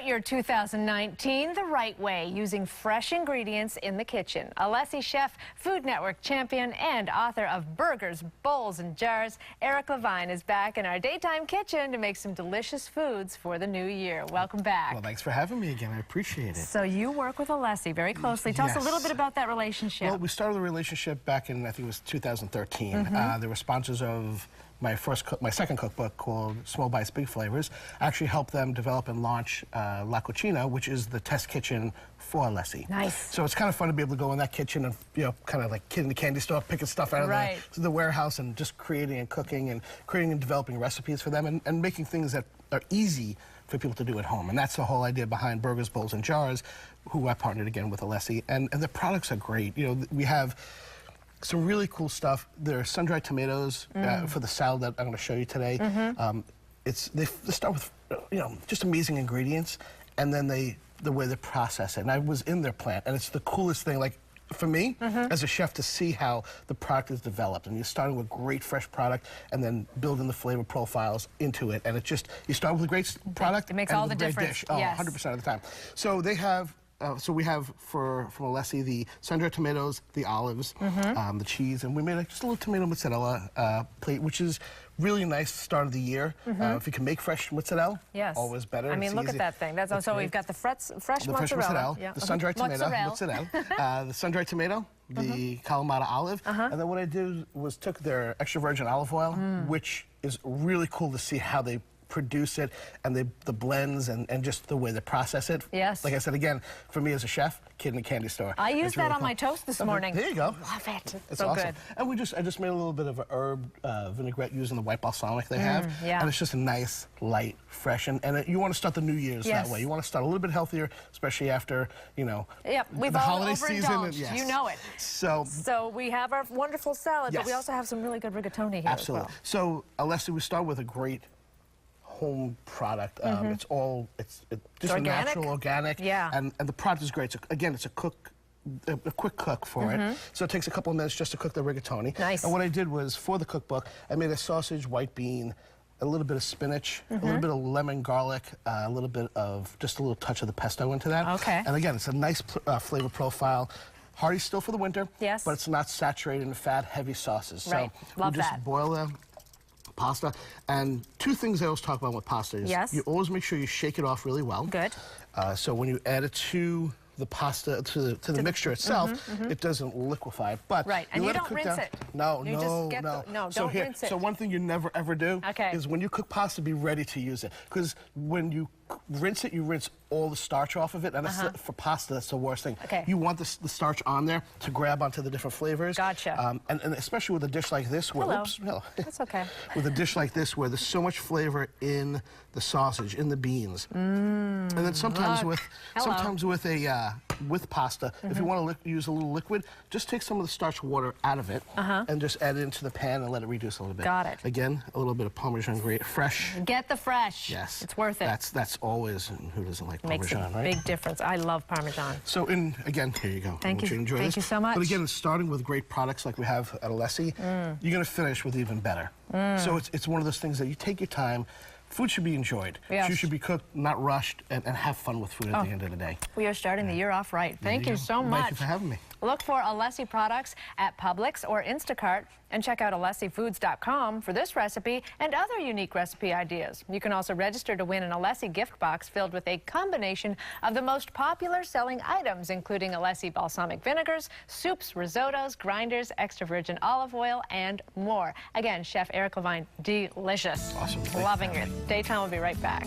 Start your 2019 the right way, using fresh ingredients in the kitchen. Alessi chef, Food Network champion, and author of Burgers, Bowls, and Jars, Eric Levine is back in our daytime kitchen to make some delicious foods for the new year. Welcome back. Well, thanks for having me again. I appreciate it. So you work with Alessi very closely. Tell us a little bit about that relationship. Well, we started the relationship back in, I think it was 2013. They were sponsors of my second cookbook called Small Bites, Big Flavors. I actually helped them develop and launch La Cucina, which is the test kitchen for Alessi. Nice. So it's kind of fun to be able to go in that kitchen and, you know, kind of like kid in the candy store, picking stuff out of the warehouse and just creating and cooking and creating and developing recipes for them and making things that are easy for people to do at home. And that's the whole idea behind Burgers, Bowls, and Jars, who I partnered again with Alessi. And the products are great. You know, we have some really cool stuff. There are sun-dried tomatoes for the salad that I'm going to show you today. They start with, you know, just amazing ingredients, and then the way they process it. And I was in their plant, and it's the coolest thing. Like, for me, as a chef, to see how the product is developed. And you're starting with great fresh product and then building the flavor profiles into it. And it just, you start with a great product, it makes and all the great difference. Dish. Oh, yes. 100% of the time. So they have, so we have from Alessi the sun-dried tomatoes, the olives, the cheese, and we made just a little tomato mozzarella plate, which is really nice start of the year. If you can make fresh mozzarella, always better. I mean, look at that thing. That's also, we've got the fresh mozzarella. The sun-dried tomato, the sun-dried tomato, the Kalamata olive, and then what I did was took their extra virgin olive oil, which is really cool to see how they produce it, and the blends and just the way they process it. Yes. Like I said, again, for me as a chef, kid in a candy store. I used that on my toast this morning. There you go. Love it. It's so awesome. Good. And I just made a little bit of a herb vinaigrette using the white balsamic they have. And it's just a nice, light, fresh, and you want to start the New Year's that way. You want to start a little bit healthier, especially after, you know, we've the all holiday season. And, you know it. So we have our wonderful salad, but we also have some really good rigatoni here Absolutely. as well. So, Alessi, we start with a great home product. It's just organic? Natural, organic, and the product is great. So again, it's a quick cook for it. So it takes a couple of minutes just to cook the rigatoni. Nice. And what I did was, for the cookbook, I made a sausage, white bean, a little bit of spinach, a little bit of lemon, garlic, a little bit of, just a little touch of the pesto into that. Okay. And again, it's a nice flavor profile. Hearty still for the winter, but it's not saturated in fat, heavy sauces. Right. So we just boil the pasta. And two things I always talk about with pasta is you always make sure you shake it off really well. Good. So when you add it to the pasta, to the mixture itself, it doesn't liquefy. But and you don't rinse it. No, don't rinse it. So one thing you never ever do is when you cook pasta, be ready to use it. Because when you rinse it, you rinse all the starch off of it, and for pasta, that's the worst thing. You want the starch on there to grab onto the different flavors. Gotcha. And especially with a dish like this, where that's okay. With a dish like this, where there's so much flavor in the sausage, in the beans, and then sometimes with pasta, if you want to use a little liquid, just take some of the starch water out of it and just add it into the pan and let it reduce a little bit. Got it. Again, a little bit of Parmesan, fresh. Get the fresh. Yes, it's worth it. That's always, and who doesn't like Makes Parmesan, a big difference. I love Parmesan. So again, here you go. Thank you. Enjoy Thank you so much. But again, starting with great products like we have at Alessi, you're going to finish with even better. So it's one of those things that you take your time. Food should be enjoyed. Food should be cooked, not rushed, and have fun with food at the end of the day. We are starting the year off right. Thank you so much. Thank you for having me. Look for Alessi products at Publix or Instacart, and check out AlessiFoods.com for this recipe and other unique recipe ideas. You can also register to win an Alessi gift box filled with a combination of the most popular selling items, including Alessi balsamic vinegars, soups, risottos, grinders, extra virgin olive oil, and more. Again, Chef Eric Levine, delicious. Awesome. Loving it. Daytime will be right back.